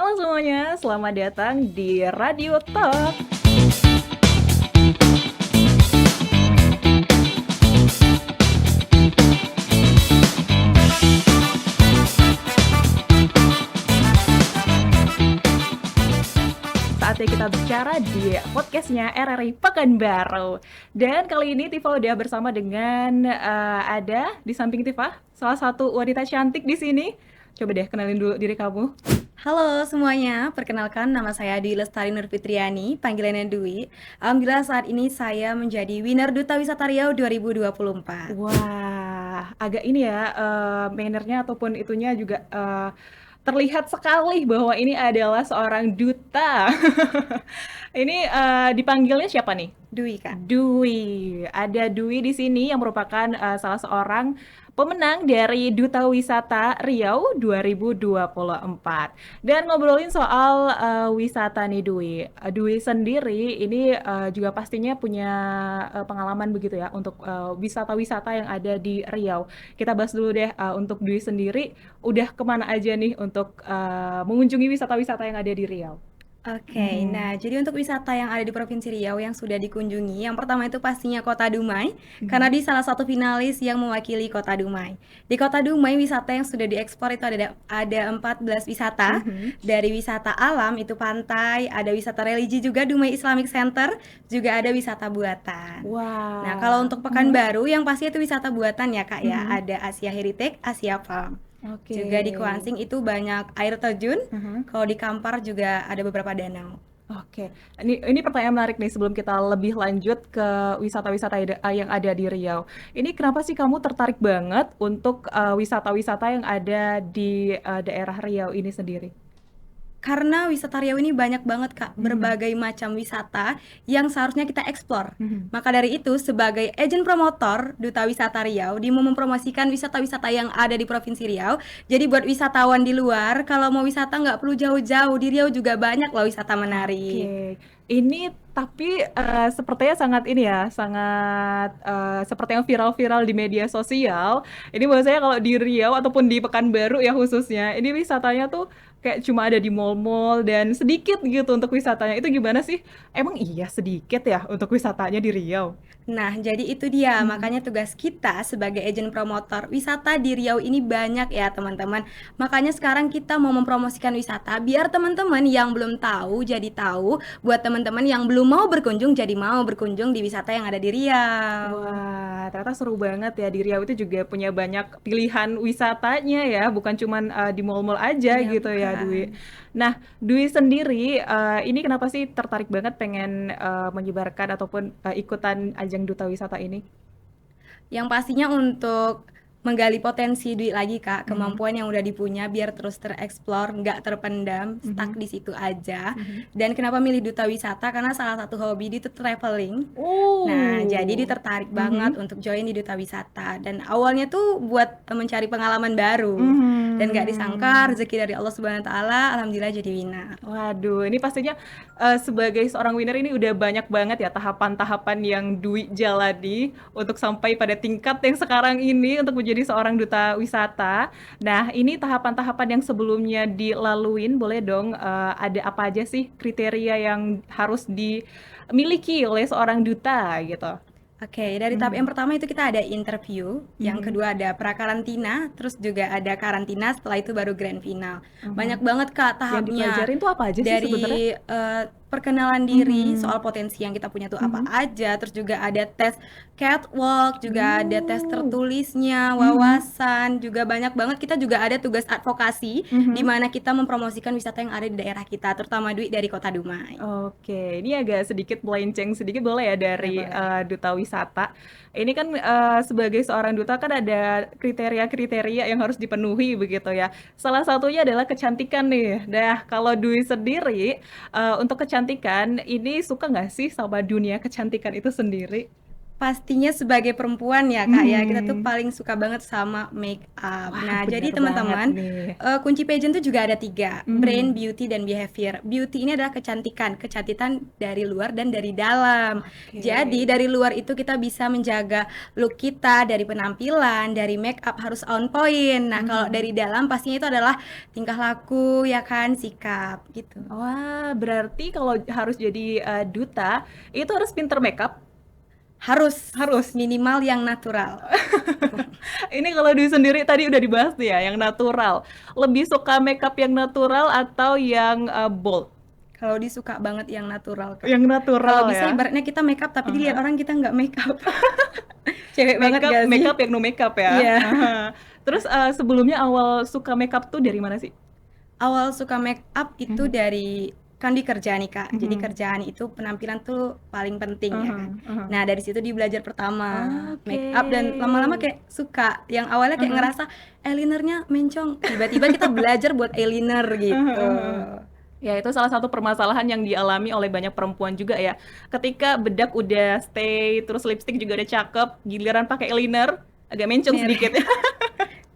Halo semuanya, selamat datang di Radio Talk. Saatnya kita bicara di podcastnya RRI Pekanbaru. Dan kali ini Tifa udah bersama dengan ada di samping Tifa salah satu wanita cantik di sini. Coba deh kenalin dulu diri kamu. Halo semuanya, perkenalkan nama saya Dwi Lestari Nurfitriani, panggilannya Dwi. Alhamdulillah saat ini saya menjadi winner Duta Wisata Riau 2024. Wah, agak ini ya, manner-nya ataupun itunya juga terlihat sekali bahwa ini adalah seorang duta. Ini dipanggilnya siapa nih? Dwi Kak. Dwi. Ada Dwi di sini yang merupakan salah seorang pemenang dari Duta Wisata Riau 2024. Dan ngobrolin soal wisata nih Dwi. Dwi sendiri ini juga pastinya punya pengalaman begitu ya untuk wisata-wisata yang ada di Riau. Kita bahas dulu deh untuk Dwi sendiri udah kemana aja nih untuk mengunjungi wisata-wisata yang ada di Riau. Oke, nah jadi untuk wisata yang ada di Provinsi Riau yang sudah dikunjungi, yang pertama itu pastinya Kota Dumai, karena di salah satu finalis yang mewakili Kota Dumai. Di Kota Dumai, wisata yang sudah diekspor itu ada 14 wisata, dari wisata alam itu pantai, ada wisata religi juga Dumai Islamic Center, juga ada wisata buatan. Nah, kalau Wah. untuk Pekanbaru yang pasti itu wisata buatan ya Kak ya, Mhm. ada Asia Heritage, Asia Farm. Oke. Juga di Kuansing itu banyak air terjun, Mhm. kalau di Kampar juga ada beberapa danau. Oke, ini pertanyaan menarik nih sebelum kita lebih lanjut ke wisata-wisata yang ada di Riau. Ini kenapa sih kamu tertarik banget untuk wisata-wisata yang ada di daerah Riau ini sendiri? Karena wisata Riau ini banyak banget Kak, Mhm. berbagai macam wisata yang seharusnya kita eksplor. Mhm. Maka dari itu, sebagai agen promotor Duta Wisata Riau, dia mau mempromosikan wisata-wisata yang ada di Provinsi Riau. Jadi buat wisatawan di luar, kalau mau wisata nggak perlu jauh-jauh, di Riau juga banyak loh wisata menarik. Oke, ini tapi sepertinya sangat ini ya, sangat seperti yang viral-viral di media sosial. Ini bahwasanya kalau di Riau ataupun di Pekanbaru ya khususnya, ini wisatanya tuh kayak cuma ada di mall-mall dan sedikit gitu untuk wisatanya. Itu gimana sih? Emang iya sedikit ya untuk wisatanya di Riau? Nah, jadi itu dia, Mhm. makanya tugas kita sebagai agen promotor wisata di Riau ini banyak ya teman-teman. Makanya sekarang kita mau mempromosikan wisata biar teman-teman yang belum tahu jadi tahu, buat teman-teman yang belum mau berkunjung jadi mau berkunjung di wisata yang ada di Riau. Wah, ternyata seru banget ya di Riau itu juga punya banyak pilihan wisatanya ya, bukan cuman di mall-mall aja Iya, gitu ya, bukan. Dwi. Nah, Dwi sendiri ini kenapa sih tertarik banget pengen menyebarkan ataupun ikutan ajang Duta Wisata ini? Yang pastinya untuk menggali potensi Dwi lagi Kak, Mhm. kemampuan yang udah dipunya biar terus tereksplor, nggak terpendam, stuck Mhm. di situ aja. Mhm. Dan kenapa milih Duta Wisata? Karena salah satu hobi dia itu traveling. Nah, jadi dia Oh. tertarik banget Mhm. untuk join di Duta Wisata. Dan awalnya tuh buat mencari pengalaman baru. Dan nggak disangka Mhm. rezeki dari Allah Subhanahu Wa Taala, alhamdulillah jadi winner. Waduh, ini pastinya sebagai seorang winner ini udah banyak banget ya tahapan-tahapan yang Dwi jalani untuk sampai pada tingkat yang sekarang ini untuk menjadi seorang duta wisata. Nah, ini tahapan-tahapan yang sebelumnya dilaluin, boleh dong ada apa aja sih kriteria yang harus dimiliki oleh seorang duta gitu? Oke, dari tahap yang Mhm. pertama itu kita ada interview, yang Mhm. kedua ada prakarantina, terus juga ada karantina, setelah itu baru grand final. Mhm. Banyak banget Kak Yang tahapnya. dipelajarin tuh apa aja sih sebenarnya? Dari perkenalan diri, Mhm. soal potensi yang kita punya tuh apa Mhm. aja, terus juga ada tes catwalk, juga ada tes Oh. tertulisnya, Mhm. wawasan, juga banyak banget. Kita juga ada tugas advokasi, di Mhm. mana kita mempromosikan wisata yang ada di daerah kita, terutama Dwi dari Kota Dumai. Oke, ini agak sedikit melenceng sedikit boleh ya Boleh, dari boleh. duta wisata. Ini kan sebagai seorang duta kan ada kriteria-kriteria yang harus dipenuhi begitu ya. Salah satunya adalah kecantikan nih. Nah, kalau Dwi sendiri untuk kecantikan ini suka nggak sih sama dunia kecantikan itu sendiri? Pastinya sebagai perempuan ya Kak ya, kita tuh Mhm. paling suka banget sama make up. Wah, Nah, jadi bener banget teman-teman, nih. kunci pageant tuh juga ada 3, brain, Mhm. beauty, dan behavior. Beauty ini adalah kecantikan, kecantikan dari luar dan dari dalam. Oke. Jadi dari luar itu kita bisa menjaga look kita, dari penampilan, dari make up harus on point. Nah, kalau Mhm. dari dalam pastinya itu adalah tingkah laku ya kan, sikap gitu. Wah, berarti kalau harus jadi, duta, itu harus pinter makeup? Harus, Harus? minimal yang natural. Ini kalau Dwi sendiri tadi udah dibahas nih ya, yang natural. Lebih suka makeup yang natural atau yang, bold? Kalau dia suka banget yang natural, Kak. Yang Kalau natural bisa ya? ibaratnya kita make up tapi dilihat Ah orang kita nggak make up. Cewek banget Makeup gak sih? makeup yang no makeup ya? Iya. Terus, sebelumnya awal suka makeup tuh dari mana sih? Awal suka make up itu Mhm. dari kan di kerja nih, Kak. Jadi Mhm. kerjaan itu penampilan tuh paling penting ya kan. Ah. Nah, dari situ di belajar pertama Oke. make up dan lama-lama kayak suka. Yang awalnya kayak Ah. ngerasa eyelinernya mencong, tiba-tiba kita belajar buat eyeliner gitu. Ya, itu salah satu permasalahan yang dialami oleh banyak perempuan juga ya. Ketika bedak udah stay, terus lipstik juga udah cakep, giliran pakai eyeliner agak mencong Merah. sedikit.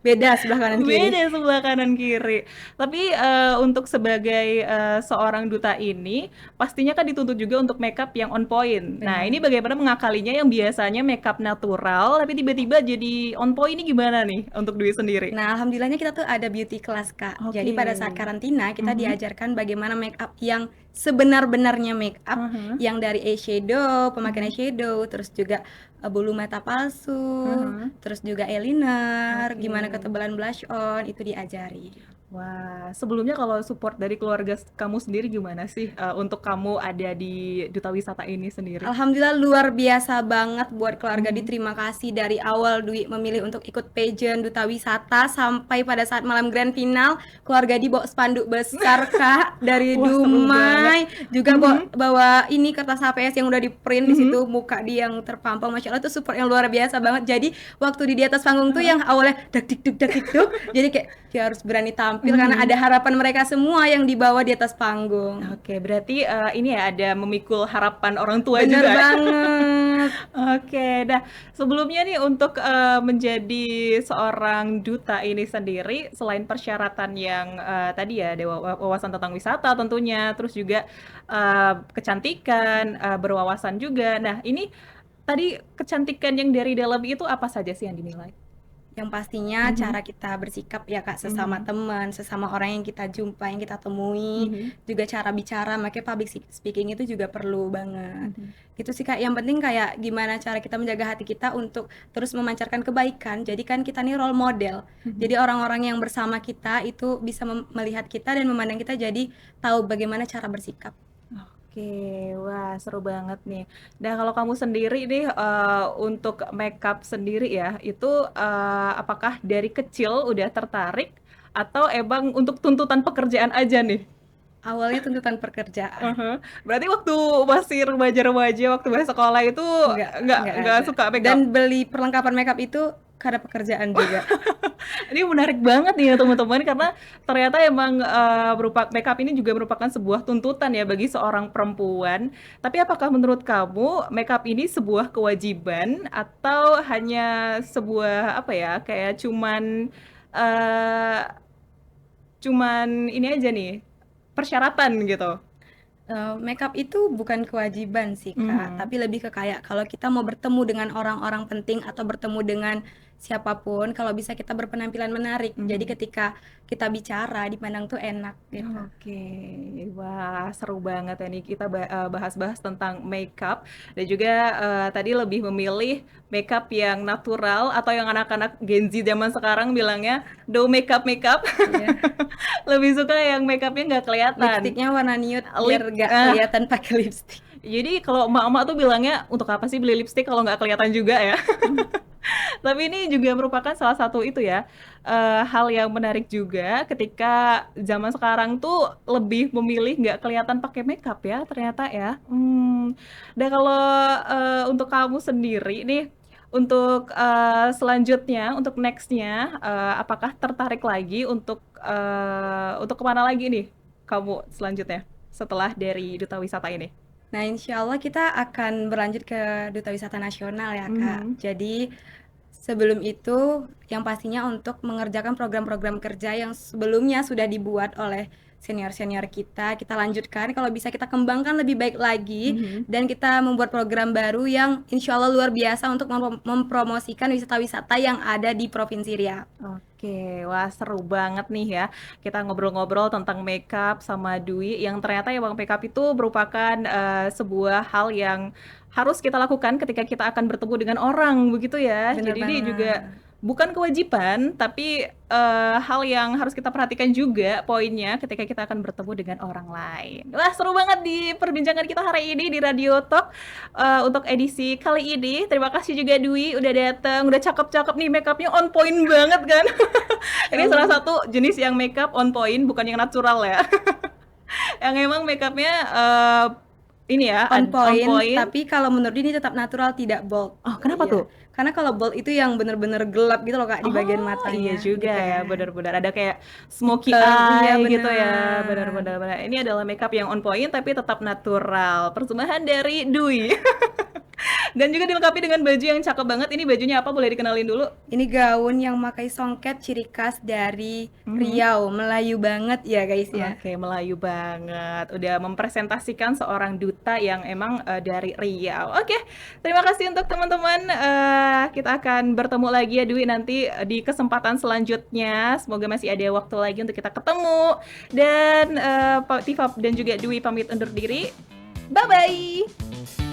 Beda sebelah kanan kiri. Beda sebelah kanan kiri. Tapi, untuk sebagai, seorang duta ini, pastinya kan dituntut juga untuk makeup yang on point. Nah, ini Benar. bagaimana mengakalinya yang biasanya makeup natural, tapi tiba-tiba jadi on point ini gimana nih untuk Dwi sendiri? Nah, alhamdulillahnya kita tuh ada beauty class, Kak. Jadi Oke. pada saat karantina kita Mhm. diajarkan bagaimana make up yang sebenar-benarnya make up, Ah. yang dari eyeshadow, pemakaian Mhm. eyeshadow, terus juga bulu mata palsu, Ah. terus juga eyeliner, Oke. gimana ketebalan blush on, itu diajari. Wah, sebelumnya kalau support dari keluarga kamu sendiri gimana sih, untuk kamu ada di Duta Wisata ini sendiri? Alhamdulillah luar biasa banget buat keluarga Di, Mhm. terima kasih dari awal Dwi memilih untuk ikut pageant Duta Wisata sampai pada saat malam grand final, keluarga Di bawa spanduk besar Kak dari Wah, seru banget. Dumai, juga bawa, Mhm. bawa ini kertas HPS yang udah di print di Mhm. situ muka dia yang terpampang, Masya Allah itu support yang luar biasa banget. Jadi waktu di atas panggung tuh Heeh. yang awalnya dak dik duk, jadi kayak dia harus berani tampil karena Mhm. ada harapan mereka semua yang dibawa di atas panggung. Oke, berarti, ini ya ada memikul harapan orang tua Bener juga ya? banget. Oke, nah sebelumnya nih untuk, menjadi seorang duta ini sendiri, selain persyaratan yang, tadi ya ada wawasan tentang wisata tentunya, terus juga, kecantikan, berwawasan juga. Nah ini tadi kecantikan yang dari dalam itu apa saja sih yang dinilai? Yang pastinya Mhm. cara kita bersikap ya Kak, sesama Mhm. teman, sesama orang yang kita jumpa, yang kita temui, Mhm. juga cara bicara, makanya public speaking itu juga perlu banget. Mhm. Gitu sih Kak, yang penting kayak gimana cara kita menjaga hati kita untuk terus memancarkan kebaikan. Jadi kan kita nih role model. Mhm. Jadi orang-orang yang bersama kita itu bisa melihat kita dan memandang kita jadi tahu bagaimana cara bersikap. Oke, wah seru banget nih. Nah kalau kamu sendiri nih, untuk makeup sendiri ya, itu, apakah dari kecil udah tertarik atau emang untuk tuntutan pekerjaan aja nih? Awalnya tuntutan pekerjaan. Heeh. Berarti waktu masih remaja-remaja, waktu masih sekolah itu Enggak nggak ada. suka makeup? Dan beli perlengkapan makeup itu karena pekerjaan juga. Ini menarik banget nih ya teman-teman karena ternyata emang, makeup ini juga merupakan sebuah tuntutan ya bagi seorang perempuan. Tapi apakah menurut kamu makeup ini sebuah kewajiban atau hanya sebuah apa ya, kayak eee, cuman ini aja nih, persyaratan gitu? Makeup itu bukan kewajiban sih, Kak, Mhm. tapi lebih ke kayak kalau kita mau bertemu dengan orang-orang penting atau bertemu dengan siapapun, kalau bisa kita berpenampilan menarik. Jadi Mhm. ketika kita bicara dipandang tuh enak gitu. Oke, wah seru banget ya nih kita bahas-bahas tentang makeup dan juga, tadi lebih memilih makeup yang natural atau yang anak-anak Gen Z zaman sekarang bilangnya no makeup. Iya. Lebih suka yang makeupnya nggak kelihatan. Lipstiknya warna nude biar Lip nggak eh, kelihatan pakai lipstik. jadi kalau emak-emak tuh bilangnya, "Untuk apa sih beli lipstik kalau nggak kelihatan juga ya?" Tapi ini juga merupakan salah satu itu ya, hal yang menarik juga ketika zaman sekarang tuh lebih memilih nggak kelihatan pakai makeup ya ternyata ya. Dan kalau, untuk kamu sendiri nih, untuk, selanjutnya, untuk next-nya, apakah tertarik lagi untuk ke mana lagi nih kamu selanjutnya setelah dari Duta Wisata ini? Nah, insya Allah kita akan berlanjut ke Duta Wisata Nasional ya, Kak. Mhm. Jadi, sebelum itu yang pastinya untuk mengerjakan program-program kerja yang sebelumnya sudah dibuat oleh senior-senior kita lanjutkan, kalau bisa kita kembangkan lebih baik lagi, Mhm. dan kita membuat program baru yang insya Allah luar biasa untuk mempromosikan wisata-wisata yang ada di Provinsi Riau. Oke, wah seru banget nih ya. Kita ngobrol-ngobrol tentang makeup sama Dwi yang ternyata ya Bang, makeup itu merupakan sebuah hal yang harus kita lakukan ketika kita akan bertemu dengan orang begitu ya. Bener Jadi ini juga banget. bukan kewajiban, tapi hal yang harus kita perhatikan juga poinnya ketika kita akan bertemu dengan orang lain. Wah seru banget di perbincangan kita hari ini di Radio Talk untuk edisi kali ini. Terima kasih juga Dwi udah datang, udah cakep-cakep nih makeupnya on point banget kan. Ya Ini salah Allah. satu jenis yang makeup on point, bukan yang natural ya. Yang emang makeupnya ini ya, On on point, point. tapi kalau menurut ini tetap natural, tidak bold. Oh, kenapa Iya, tuh? karena kalau bold itu yang bener-bener gelap gitu loh, Kak, di bagian Oh, iya matanya, juga gitu ya, kan. benar-benar ada kayak smoky Hitam, iya eye gitu ya, bener. benar-benar. Ini adalah makeup yang on point tapi tetap natural. Persembahan dari Dwi. Dan juga dilengkapi dengan baju yang cakep banget. Ini bajunya apa? Boleh dikenalin dulu? Ini gaun yang pakai songket ciri khas dari Mhm. Riau, Melayu banget ya guys ya. Oke, Melayu banget. Udah mempresentasikan seorang duta yang emang dari Riau. Oke, terima kasih untuk teman-teman. Kita akan bertemu lagi ya Dwi nanti di kesempatan selanjutnya. Semoga masih ada waktu lagi untuk kita ketemu. Dan Pak Tifa dan juga Dwi pamit undur diri. Bye-bye.